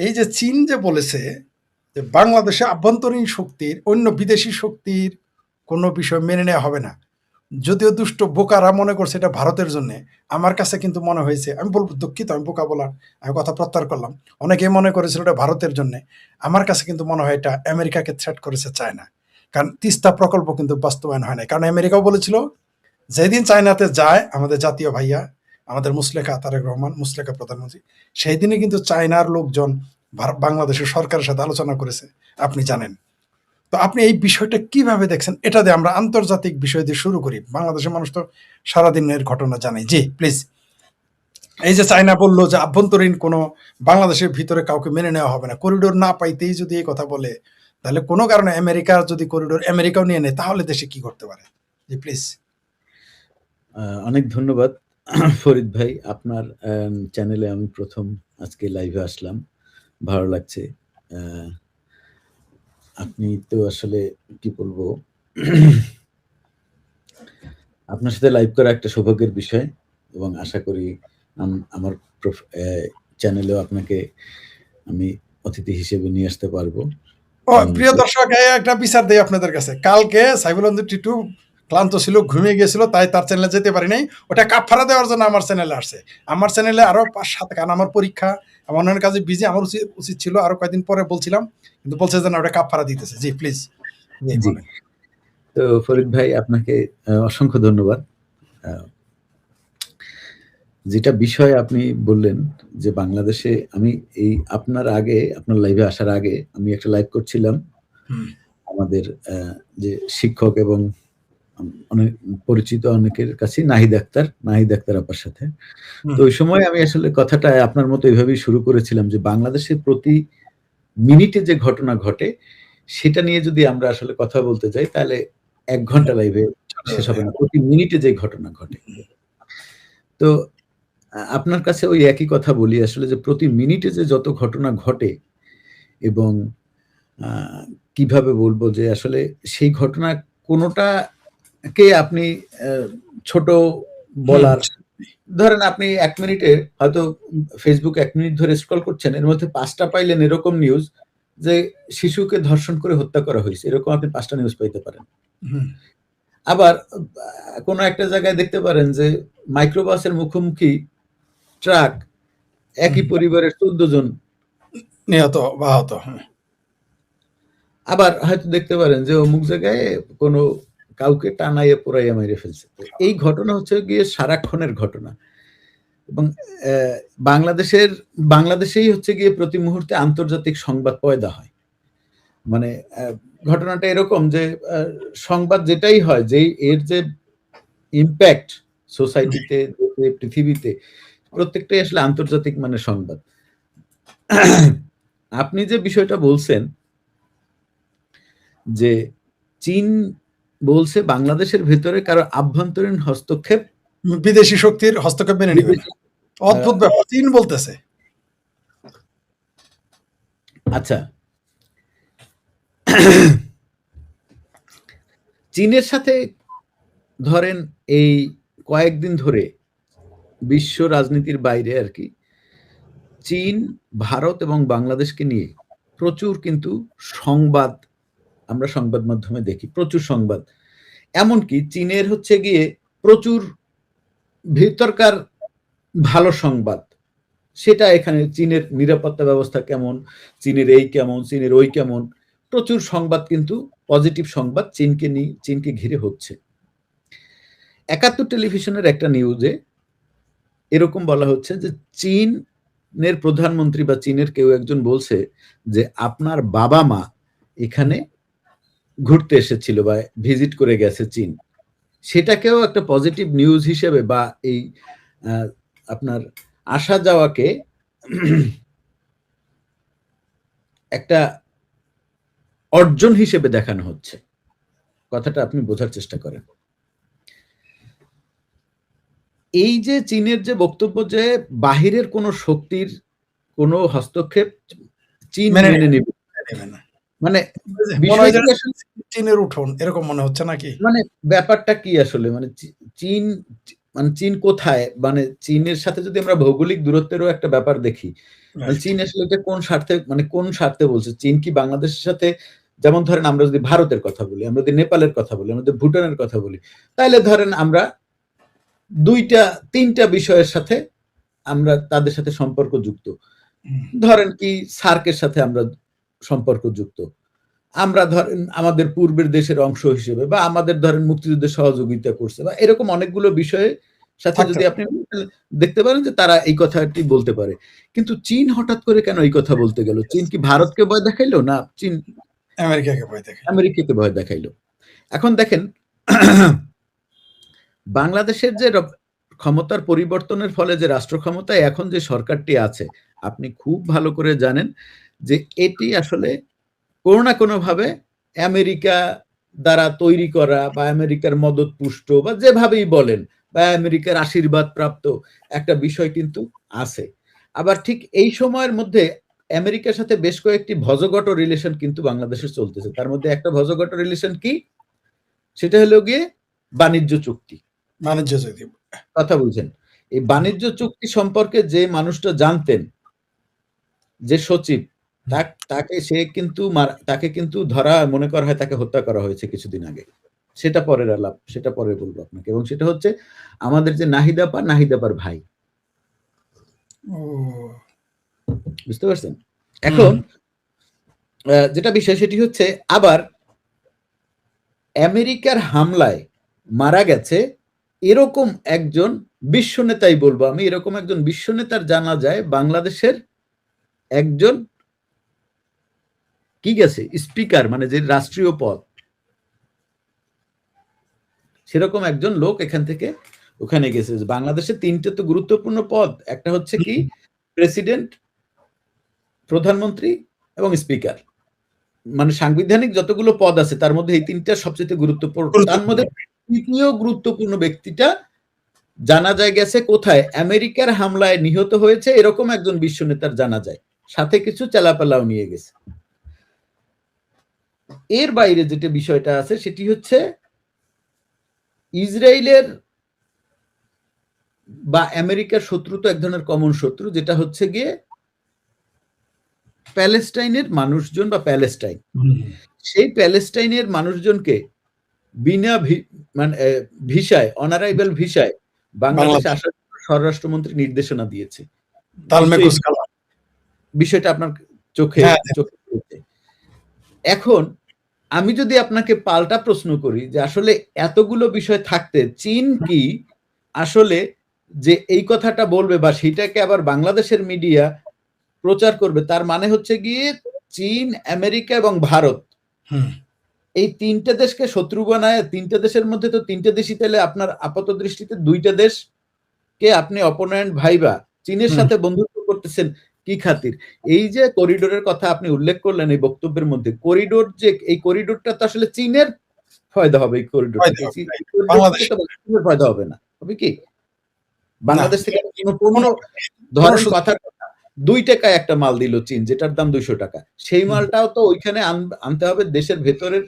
এই যে চীন যে বলেছে যে বাংলাদেশে আভ্যন্তরীণ শক্তির অন্য বিদেশি শক্তির কোনো বিষয় মেনে নেওয়া হবে না। যদিও দুষ্ট বোকারা মনে করছে এটা ভারতের জন্য, আমার কাছে কিন্তু মনে হয়েছে, আমি বলবো দুঃখিত, আমি বোকা বলার আমি কথা প্রত্যাহার করলাম। অনেকেই মনে করেছিল এটা ভারতের জন্য, আমার কাছে কিন্তু মনে হয় এটা আমেরিকাকে থ্রেট করেছে চায়না। কারণ তিস্তা প্রকল্প কিন্তু বাস্তবায়ন হয় না, কারণ আমেরিকাও বলেছিল যেদিন চায়নাতে যায় আমাদের জাতীয় ভাইয়া, আমাদের মুসলেখা তারেক রহমান, মুসলেখা প্রধানমন্ত্রী, সেই দিনে কিন্তু চায়নার লোকজন বাংলাদেশের সরকারের সাথে আলোচনা করেছে, আপনি জানেন। তো আপনি এই বিষয়টা কিভাবে দেখছেন? এটা দিয়ে আমরা আন্তর্জাতিক বিষয় দিয়ে শুরু করি, বাংলাদেশের মানুষ তো সারাদিনের ঘটনা জানে। জি প্লিজ। এই যে চায়না বললো যে আভ্যন্তরীণ কোনো বাংলাদেশের ভিতরে কাউকে মেনে নেওয়া হবে না, করিডোর না পাইতেই যদি এই কথা বলে, তাহলে কোনো কারণে আমেরিকার যদি করিডোর আমেরিকাও নিয়ে নেয়, তাহলে দেশে কি করতে পারে? জি প্লিজ। অনেক ধন্যবাদ ফরিদ ভাই, আপনার চ্যানেলে আমি প্রথম আজকে লাইভে আসলাম, ভালো লাগছে। আপনি তো আসলে কি বলবো, আপনার সাথে লাইভ করা একটা সৌভাগ্যের বিষয়, এবং আশা করি আমার চ্যানেলেও আপনাকে আমি অতিথি হিসেবে নিয়ে আসতে পারবো। প্রিয় দর্শক, একটা বিচার দেই আপনাদের কাছে, কালকে সাইফুল টিটু ক্লান্ত ছিল, ঘুমিয়ে গিয়েছিল, তাই তার চ্যানেলে যেতে পারি নাই। ওটা কাফারা দেওয়ার জন্য আমার চ্যানেলে আসছে। আমার চ্যানেলে আরো 5-7, কারণ আমার পরীক্ষা, আমার অন্যান্য কাজে বিজি, আমার উচিত ছিল আরো কয়েকদিন পরে বলছিলাম, কিন্তু বলছে যে না, ওটা কাফারা দিতেছে। জি প্লিজ। জি, তো ফরিদ ভাই আপনাকে অসংখ্য ধন্যবাদ। যেটা বিষয় আপনি বললেন যে বাংলাদেশে, আমি এই আপনার লাইভে আসার আগে আমি একটা লাইভ করছিলাম আমাদের যে শিক্ষক এবং অনেক পরিচিত অনেকের কাছে নাহিদ আক্তার আপার সাথে। তো ওই সময় আমি আসলে কথাটা আপনার মতো এইভাবেই শুরু করেছিলাম যে বাংলাদেশে প্রতি মিনিটে যে ঘটনা ঘটে সেটা নিয়ে যদি আমরা আসলে কথা বলতে যাই তাহলে 1 ঘন্টা লাইভে শেষ হবে না, প্রতি মিনিটে যে ঘটনা ঘটে। তো আপনার কাছে ওই একই কথা বলি আসলে, যে প্রতি মিনিটে যে যত ঘটনা ঘটে, এবং কিভাবে বলবো যে আসলে সেই ঘটনা কোনোটাকে আপনি ছোট বলার, ধরেন আপনি 1 মিনিটে হয়তো ফেসবুক 1 মিনিট ধরে স্ক্রল করছেন, এর মধ্যে 5টা পাইলেন এরকম নিউজ যে শিশুকে ধর্ষণ করে হত্যা করা হয়েছে, এরকম আপনি 5টা নিউজ পাইতে পারেন। আবার কোনো একটা জায়গায় দেখতে পারেন যে মাইক্রোবাসের মুখোমুখি ট্রাক, একই পরিবারের 14 জন নিহত বা আহত। আবার হয়তো দেখতে পারেন যে অমুক জায়গায় কোনো কাউকে টানাইয়ে পোড়াইয়া মেরে ফেলছে। এই ঘটনা হচ্ছে গিয়ে সারাক্ষণের ঘটনা, এবং বাংলাদেশেই হচ্ছে গিয়ে প্রতি মুহূর্তে আন্তর্জাতিক সংবাদ পয়দা হয়। মানে ঘটনাটা এরকম যে সংবাদ যেটাই হয়, যে এর যে ইম্প্যাক্ট সোসাইটিতে, পৃথিবীতে, প্রত্যেকটাই আসলে আন্তর্জাতিক মানের সংবাদ। আপনি যে বিষয়টা বলছেন যে চীন বলছে বাংলাদেশের ভেতরে কারো আভ্যন্তরীণ হস্তক্ষেপ, বিদেশি শক্তির হস্তক্ষেপ মেনে নেবে না। অদ্ভুত ব্যাপার, চীন বলতেছে। আচ্ছা, চীনের সাথে ধরেন এই কয়েকদিন ধরে বিশ্ব রাজনীতির বাইরে আর কি, চীন, ভারত এবং বাংলাদেশকে নিয়ে প্রচুর কিন্তু সংবাদ, আমরা সংবাদ মাধ্যমে দেখি, প্রচুর সংবাদ। এমনকি চীনের হচ্ছে গিয়ে প্রচুর ভিতরকার ভালো সংবাদ, সেটা এখানে চীনের নিরাপত্তা ব্যবস্থা কেমন, চীনের এই কেমন, চীনের ওই কেমন, প্রচুর সংবাদ কিন্তু পজিটিভ সংবাদ চীনকে ঘিরে হচ্ছে। ৭১ টেলিভিশনের একটা নিউজে এরকম বলা হচ্ছে যে চীনের প্রধানমন্ত্রী বা চীনের কেউ একজন বলছে যে আপনার বাবা মা এখানে ঘুরতে এসেছিল বা ভিজিট করে গেছে চীন। সেটাকেও একটা পজিটিভ নিউজ হিসেবে বা এই আপনার আসা যাওয়াকে একটা অর্জন হিসেবে দেখানো হচ্ছে। কথাটা আপনি বোঝার চেষ্টা করেন। এই যে চীনের যে বক্তব্য যে বাহিরের কোন শক্তির কোন হস্তক্ষেপ চীন মেনে নেবে না, মানে চীনের উঠোন এরকম মনে হচ্ছে নাকি? মানে ব্যাপারটা কি আসলে, মানে চীন কোথায়, মানে চীনের সাথে যদি আমরা ভৌগোলিক দূরত্বেরও একটা ব্যাপার দেখি, রাইট। চীন আসলে এটা কোন স্বার্থে বলছে? চীন কি বাংলাদেশের সাথে, যেমন ধরেন আমরা যদি ভারতের কথা বলি, আমরা যদি নেপালের কথা বলি, আমরা যদি ভুটানের কথা বলি, তাহলে ধরেন আমরা ২টা ৩টা বিষয়ের সাথে আমরা তাদের সাথে সম্পর্কযুক্ত। হুম, ধরেন কি সার্কের সাথে আমরা সম্পর্কযুক্ত। আমরা ধরেন আমাদের পূর্বের দেশের অংশ হিসেবে, বা আমাদের ধরেন মুক্তিযুদ্ধে সহযোগিতা করছে, বা এরকম অনেকগুলো বিষয়ের সাথে থাকতে যদি আপনি দেখতে পারেন যে তারা এই কথাটি বলতে পারে। কিন্তু চীন হঠাৎ করে কেন এই কথা বলতে গেল? চীন কি ভারতকে ভয় দেখাইলো? না চীন আমেরিকাকে ভয় দেখে। আমেরিকাকে ভয় দেখাইলো? এখন দেখেন বাংলাদেশের যে ক্ষমতার পরিবর্তনের ফলে যে রাষ্ট্র ক্ষমতায় এখন যে সরকারটি আছে, আপনি খুব ভালো করে জানেন যে এটি আসলে কোনো না কোনোভাবে আমেরিকা দ্বারা তৈরি করা, বা আমেরিকার মদতপুষ্ট, বা যেভাবেই বলেন, বা আমেরিকার আশীর্বাদ প্রাপ্ত একটা বিষয় কিন্তু আছে। আবার ঠিক এই সময়ের মধ্যে আমেরিকার সাথে বেশ কয়েকটি ভজঘট রিলেশন কিন্তু বাংলাদেশে চলতেছে। তার মধ্যে একটা ভজঘট রিলেশন কি? সেটা হলো গিয়ে বাণিজ্য চুক্তি। বাণিজ্য যদি কথা বলছেন। এই বাণিজ্য চুক্তি সম্পর্কে যে মানুষটা জানতেন, যে সচিব, তাকে কিন্তু ধরা, মনে করা হয় তাকে হত্যা করা হয়েছে কিছুদিন আগে। সেটা পরের আলাপ, সেটা পরে বলবো আপনাকে। এবং সেটা হচ্ছে আমাদের যে নাহিদাপার ভাই। ও বুঝতে পারছেন? এখন যেটা বিষয় সেটি হচ্ছে, আবার আমেরিকার হামলায় মারা গেছে এরকম একজন বিশ্ব নেতাই বলবো আমি, এরকম একজন বিশ্ব নেতার জানা যায় বাংলাদেশের একজন কি গেছে স্পিকার, মানে যে রাষ্ট্রীয় পদ, সেরকম একজন লোক এখান থেকে ওখানে গেছে। বাংলাদেশে ৩টে তো গুরুত্বপূর্ণ পদ, একটা হচ্ছে কি প্রেসিডেন্ট, প্রধানমন্ত্রী এবং স্পিকার। মানে সাংবিধানিক যতগুলো পদ আছে তার মধ্যে এই ৩টা সবচেয়ে গুরুত্বপূর্ণ। তার মধ্যে তৃতীয় গুরুত্বপূর্ণ ব্যক্তিটা জানা যায় গেছে কোথায়? আমেরিকার হামলায় নিহত হয়েছে এরকম একজন বিশ্ব নেতার জানা যায়, সাথে কিছু চালাপালাও নিয়ে গেছে। এর বাইরে যেটা বিষয়টা আছে সেটি হচ্ছে ইসরায়েলের বা আমেরিকার শত্রু তো এক ধরনের কমন শত্রু, যেটা হচ্ছে গিয়ে প্যালেস্টাইনের মানুষজন বা প্যালেস্টাইন। সেই প্যালেস্টাইনের মানুষজনকে বিনা মানে ভিসায়, অনারাইভাল ভিসায় বাংলাদেশে আসার স্বরাষ্ট্রমন্ত্রী নির্দেশনা দিয়েছে। বিষয়টা আপনার চোখে পড়েছে। এখন আমি যদি আপনাকে পাল্টা প্রশ্ন করি যে আসলে এতগুলো বিষয় থাকতে চীন কি আসলে যে এই কথাটা বলবে বা সেটাকে আবার বাংলাদেশের মিডিয়া প্রচার করবে, তার মানে হচ্ছে গিয়ে চীন, আমেরিকা এবং ভারত, এই ৩টে দেশকে শত্রু বানায়। ৩টে দেশের মধ্যে তো ৩টে দেশই তাহলে আপনার আপাত দৃষ্টিতে ২টা দেশকে আপনি অপোনেন্ট ভাইবা চীনের সাথে বন্ধুত্ব করতেছেন কি খাতির? এই যে করিডোরের কথা আপনি উল্লেখ করলেন এই বক্তব্যের মধ্যে, করিডোর, যে এই করিডোরটা তো আসলে চীনের ফায়দা হবে। এই করিডোর থেকে চীনের ফায়দা হবে না, হবে কি? বাংলাদেশ থেকে কোনো ধরেন কথা ২ টাকায় একটা মাল দিল চীন, যেটার দাম ২০০ টাকা, সেই মালটাও তো ওইখানে আনতে হবে দেশের ভেতরের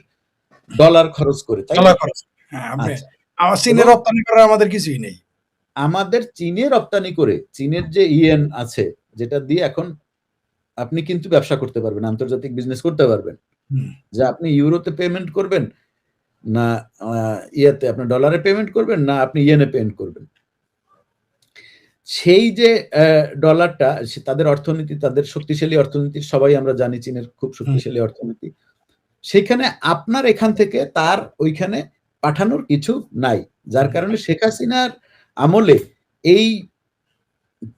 ডলার খরচ করে, তাই না? চীনের রপ্তানি করার আমাদের কিছুই নেই। আমাদের চীনে রপ্তানি করে, চীনের যে ইয়েন আছে যেটা দিয়ে এখন আপনি কিন্তু ব্যবসা করতে পারবেন, আন্তর্জাতিক বিজনেস করতে পারবেন। যে আপনি ইউরোতে পেমেন্ট করবেন না ইয়াতে আপনি ডলারে পেমেন্ট করবেন, না আপনি ইয়েনে পেমেন্ট করবেন। সেই যে ডলারটা, তাদের অর্থনীতি, তাদের শক্তিশালী অর্থনীতি, সবাই আমরা জানি চীনের খুব শক্তিশালী অর্থনীতি। সেখানে আপনার এখান থেকে তার ওইখানে পাঠানোর কিছু নাই, যার কারণে শেখ হাসিনার আমলে এই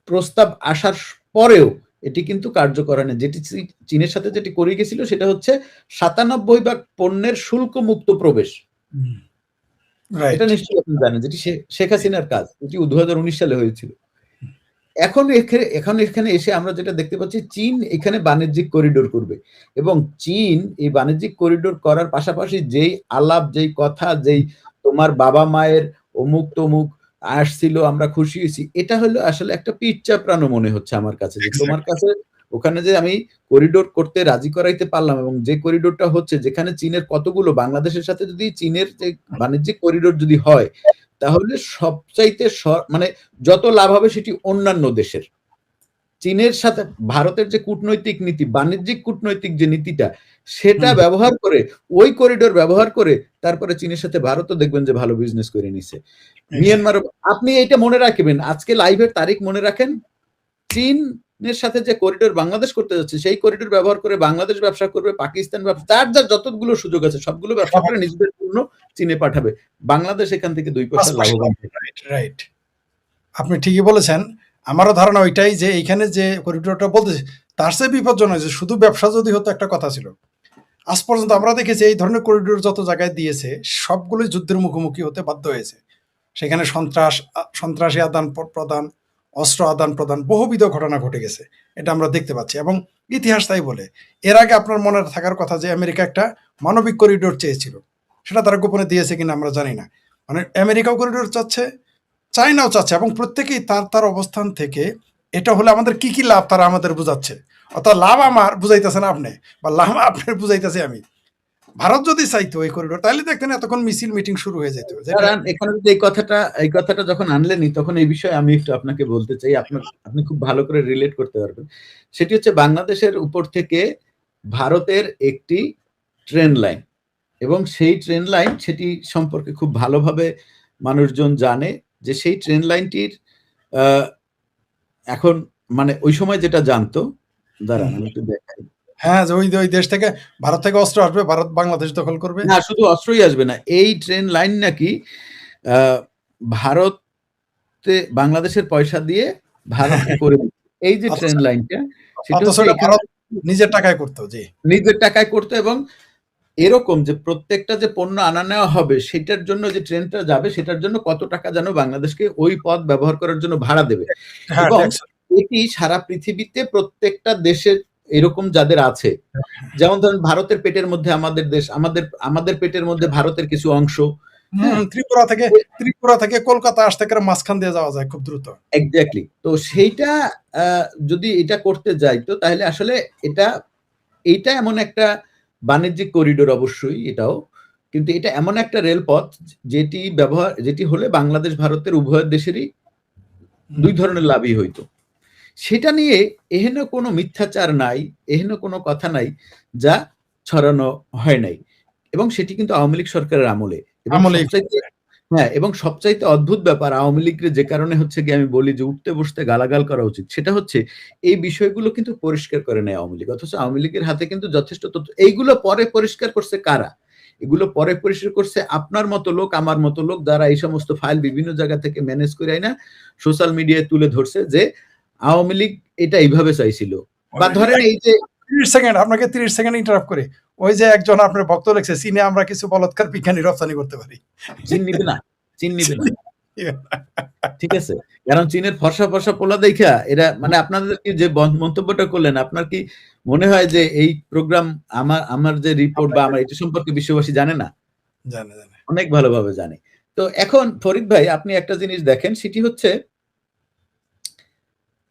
প্রস্তাব আসার পরেও এটি কিন্তু কার্যকর হয় না। যেটি চীনের সাথে যেটি করে গেছিল সেটা হচ্ছে ৯৭ ভাগ পণ্যের শুল্ক মুক্ত প্রবেশ। এটা নিশ্চয়ই আপনি জানেন, যেটি শেখ হাসিনার কাজ, এটি ২০১৯ সালে হয়েছিল। এখন এখানে এসে আমরা যেটা দেখতে পাচ্ছি, চীন এখানে বাণিজ্যিক করিডোর করবে, এবং চীন এই বাণিজ্যিক করিডোর করার পাশাপাশি যেই আলাপ, যেই কথা, যেই তোমার বাবা মায়ের অমুক তমুক আসছিল, আমরা খুশি হয়েছি, এটা হলো আসলে একটা পিঠ চাপড়ানো মনে হচ্ছে আমার কাছে। যে তোমার কাছে ওখানে যে আমি করিডোর করতে রাজি করাইতে পারলাম, এবং যে করিডোরটা হচ্ছে, যেখানে চীনের কতগুলো, বাংলাদেশের সাথে যদি চীনের যে বাণিজ্যিক করিডোর যদি হয়, তাহলে সবচাইতে মানে যত লাভ হবে সেটি অন্যান্য দেশের। চীনের সাথে ভারতের যে কূটনৈতিক নীতি, বাণিজ্যিক কূটনৈতিক যে নীতিটা, সেটা ব্যবহার করে, ওই করিডোর ব্যবহার করে তারপরে চীনের সাথে ভারতও দেখবেন যে ভালো বিজনেস করে নিছে। মিয়ানমার, আপনি এটা মনে রাখবেন, আজকে লাইভের তারিখ মনে রাখেন, চীনের সাথে যে করিডোর বাংলাদেশ করতে যাচ্ছে, সেই করিডোর ব্যবহার করে বাংলাদেশ ব্যবসা করবে, পাকিস্তান ব্যবসা, তার যা যতগুলো সুযোগ আছে সবগুলো ব্যবসা করে নিজেদের জন্য চীনে পাঠাবে। বাংলাদেশ এখান থেকে 2 পয়সা লাভবান হবে। রাইট, আপনি ঠিকই বলেছেন। আমারও ধারণা ওইটাই যে এইখানে যে করিডোরটা বলতেছে তার চেয়ে বিপজ্জনক যে শুধু ব্যবসা যদি হতো একটা কথা ছিল। আজ পর্যন্ত আমরা দেখেছি এই ধরনের করিডোর যত জায়গায় দিয়েছে সবগুলোই যুদ্ধের মুখোমুখি হতে বাধ্য হয়েছে। সেখানে সন্ত্রাসী আদান প্রদান, অস্ত্র আদান প্রদান, বহুবিধ ঘটনা ঘটে গেছে, এটা আমরা দেখতে পাচ্ছি এবং ইতিহাস তাই বলে। এর আগে আপনার মনে থাকার কথা যে আমেরিকা একটা মানবিক করিডোর চেয়েছিল, সেটা তারা গোপনে দিয়েছে কিনা আমরা জানি না। মানে আমেরিকাও করিডোর চাচ্ছে, চায়নাও চাচ্ছে, এবং প্রত্যেকেই তার তার অবস্থান থেকে এটা হলে আমাদের কি কি লাভ তারা আমাদের বুঝাচ্ছে। অর্থাৎ লাভ আমার বুঝাইতেছেন আপনি, বা লাভ আপনার বুঝাইতেছে আমি। ভারত যদি চাইতো এই করিডোর, তাহলে দেখতেন এতক্ষণ মিছিল মিটিং শুরু হয়ে যেত। এখানে যদি এই কথাটা যখন আনলেনি, তখন এই বিষয়ে আমি একটু আপনাকে বলতে চাই, আপনি খুব ভালো করে রিলেট করতে পারবেন। সেটি হচ্ছে বাংলাদেশের উপর থেকে ভারতের একটি ট্রেন লাইন, এবং সেই ট্রেন লাইন, সেটি সম্পর্কে খুব ভালোভাবে মানুষজন জানে যে সেই ট্রেন লাইনটির এখন মানে ওই সময় যেটা জানতো, দাঁড়ান আমি একটু দেখাই। হ্যাঁ, যে ওই দেশ থেকে, ভারত থেকে অস্ত্র আসবে, ভারত বাংলাদেশ দখল করবে। না, শুধু অস্ত্রই আসবে না, এই ট্রেন লাইন নাকি ভারতে বাংলাদেশের পয়সা দিয়ে ভারতকে করে এই যে ট্রেন লাইনটা, সেটা হচ্ছে ভারত নিজের টাকায় করতো, জি, নিজের টাকায় করতো। এবং এরকম যে প্রত্যেকটা যে পণ্য আনা নেওয়া হবে সেটার জন্য যে ট্রেনটা যাবে, সেটার জন্য কত টাকা যেন বাংলাদেশকে ওই পথ ব্যবহার করার জন্য ভাড়া দেবে। এবং এটি সারা পৃথিবীতে প্রত্যেকটা দেশের এরকম যাদের আছে, যেমন ধরেন ভারতের পেটের মধ্যে আমাদের দেশ, আমাদের পেটের মধ্যে ভারতের কিছু অংশ। ত্রিপুরা থেকে কলকাতা আসতে গেলে মাঝখান দিয়ে যাওয়া যায় খুব দ্রুত। এক্স্যাক্টলি। তো সেইটা যদি এটা করতে যাই, তো তাহলে আসলে এইটা এমন একটা বাণিজ্যিক করিডোর, অবশ্যই এটাও, কিন্তু এটা এমন একটা রেলপথ যেটি হলে বাংলাদেশ ভারতের উভয় দেশেরই 2 ধরনের লাভই হইতো। সেটা নিয়ে এহেন কোনো মিথ্যাচার নাই, এহেন কোনো কথা নাই যা ছড়ানো হয় নাই, এবং সেটি কিন্তু আওয়ামী লীগ সরকারের আমলে। হ্যাঁ, এবং সবচাইতে অদ্ভুত ব্যাপার, আওয়ামী লীগের যে কারণে হচ্ছে গিয়ে আমি বলি যে উঠতে বসতে গালাগাল করা উচিত, সেটা হচ্ছে এই বিষয়গুলো কিন্তু পরিষ্কার করে নেয় আওয়ামী লীগ, অথচ আওয়ামী লীগের হাতে কিন্তু যথেষ্ট তথ্য। এইগুলো পরে পরিষ্কার করছে কারা? এগুলো পরে পরিষ্কার করছে আপনার মতো লোক, আমার মতো লোক, যারা এই সমস্ত ফাইল বিভিন্ন জায়গা থেকে ম্যানেজ করে আইনা সোশ্যাল মিডিয়ায় তুলে ধরছে যে আওয়ামী লীগ এটা এইভাবে চাইছিল। বা ধরেন এই যে 30 সেকেন্ড, আপনাকে 30 সেকেন্ড ইন্টারাপ্ট করে, ওই যে একজন আপনার ভক্ত লিখছে, চীনে আমরা কিছু বলৎকার বিজ্ঞানী রপ্তানি করতে পারি। চীন নিবে না। ঠিক আছে, কারণ চীনের ফর্সা ফর্সা পোলা দেখা এরা, মানে আপনাদের কি যে মন্তব্যটা করলেন, আপনার কি মনে হয় যে এই প্রোগ্রাম আমার যে রিপোর্ট বা আমার এটা সম্পর্কে বিশ্ববাসী জানে না? জানে, অনেক ভালোভাবে জানে। তো এখন ফরিদ ভাই, আপনি একটা জিনিস দেখেন, সেটি হচ্ছে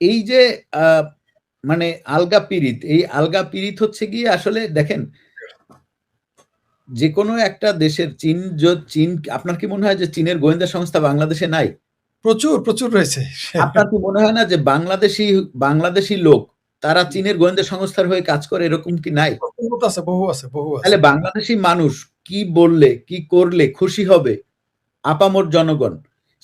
এই যে মানে আলগা পীড়িত, এই আলগা পীড়িত হচ্ছে গিয়ে আসলে দেখেন, যে কোনো একটা দেশের চীন, আপনার কি মনে হয় যে চীনের গোয়েন্দা সংস্থা বাংলাদেশে নাই? প্রচুর রয়েছে। আপনার কি মনে হয় না যে বাংলাদেশি লোক তারা চীনের গোয়েন্দা সংস্থার হয়ে কাজ করে, এরকম কি নাই? বহু আছে। তাহলে বাংলাদেশি মানুষ কি বললে, কি করলে খুশি হবে আপামর জনগণ,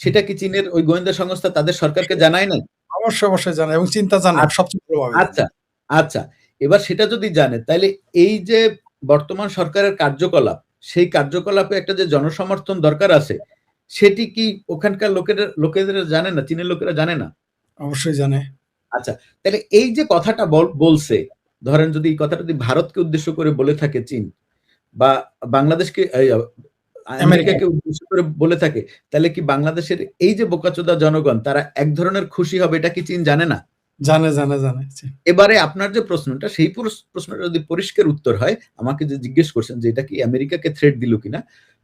সেটা কি চীনের ওই গোয়েন্দা সংস্থা তাদের সরকারকে জানায় নাই? অবশ্যই জানে, এবং চিন্তা জানে সবচেয়ে ভালোভাবে। আচ্ছা, এবার সেটা যদি জানে, তাহলে এই যে বর্তমান সরকারের কার্যকলাপ, সেই কার্যকলাপে একটা যে জনসমর্থন দরকার আছে, সেটি কি ওখানকার লোকেদের জানে না? চীনের লোকেরা জানে না? অবশ্যই জানে। আচ্ছা, তাহলে এই যে কথাটা বলছে, ধরেন যদি এই কথাটা যদি ভারতকে উদ্দেশ্য করে বলে থাকে চীন, বা বাংলাদেশকে, আমেরিকাকে উদ্দেশ্য করে বলে থাকে, তাহলে কি বাংলাদেশের এই যে বোকাচোদা জনগণ, তারা এক ধরনের খুশি হবে, এটা কি চীন জানে না? জানে। এবারে আপনার যে প্রশ্নটা, সেই প্রশ্নটা যদি পরিষ্কার উত্তর হয়, আমাকে যে জিজ্ঞেস করছেন যে এটা কি আমেরিকাকে থ্রেট দিল কিনা,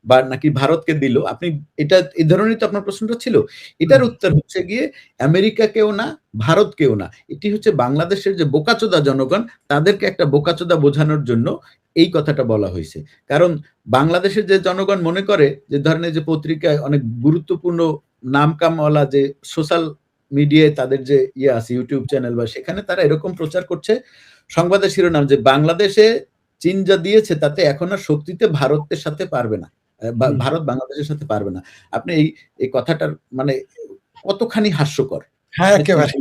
বা নাকি ভারতকে দিল, আপনি এটা এই ধরনের তো আপনার প্রশ্নটা ছিল। এটার উত্তর হচ্ছে গিয়ে আমেরিকাকেও না, ভারতকেও না, এটি হচ্ছে বাংলাদেশের যে বোকাচোদা জনগণ, তাদেরকে একটা বোকাচোদা বোঝানোর জন্য এই কথাটা বলা হয়েছে। কারণ বাংলাদেশের যে জনগণ মনে করে যে ধরনের যে পত্রিকায় অনেক গুরুত্বপূর্ণ নামকামওয়ালা যে সোশ্যাল মিডিয়ায় তাদের যে ইয়ে আছে ইউটিউব চ্যানেল বা সেখানে তারা এরকম প্রচার করছে সংবাদের শিরোনাম যে বাংলাদেশে চীন যা দিয়েছে তাতে এখন আর শক্তিতে ভারতের সাথে পারবে না, ভারত বাংলাদেশের সাথে পারবে না। আপনি এই কথাটার মানে কতখানি হাস্যকর। হ্যাঁ, একেবারে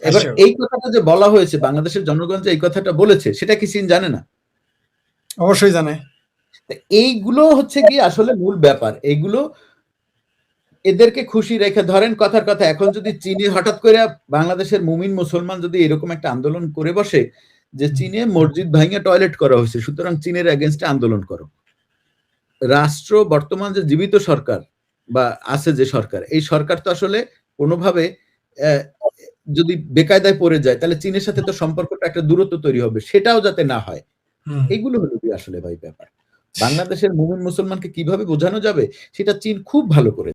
এবার এই কথাটা যে বলা হয়েছে বাংলাদেশের জনগণ যে এই কথাটা বলেছে সেটা কি চীন জানে না? অবশ্যই জানে। এইগুলো হচ্ছে কি আসলে মূল ব্যাপার। এইগুলো এদেরকে খুশি রেখে ধরেন কথার কথা এখন যদি চীনে হঠাৎ করে বাংলাদেশের মুমিন মুসলমান যদি এরকম একটা আন্দোলন করে বসে যে চীনে মসজিদ ভাঙে টয়লেট করা হয়েছে সুতরাং চীনের এগেনস্টে আন্দোলন করো। রাষ্ট্র বর্তমান যে জীবিত সরকার বা আছে যে সরকার এই সরকার তো আসলে কোনোভাবে যদি বেকায়দায় পড়ে যায় তাহলে চীনের সাথে তো সম্পর্কটা একটা দূরত্ব তৈরি হবে, সেটাও যাতে না হয়। এইগুলো হলো কি আসলে ভাই ব্যাপার। বাংলাদেশের মুমিন মুসলমানকে কিভাবে বোঝানো যাবে সেটা চীন খুব ভালো করে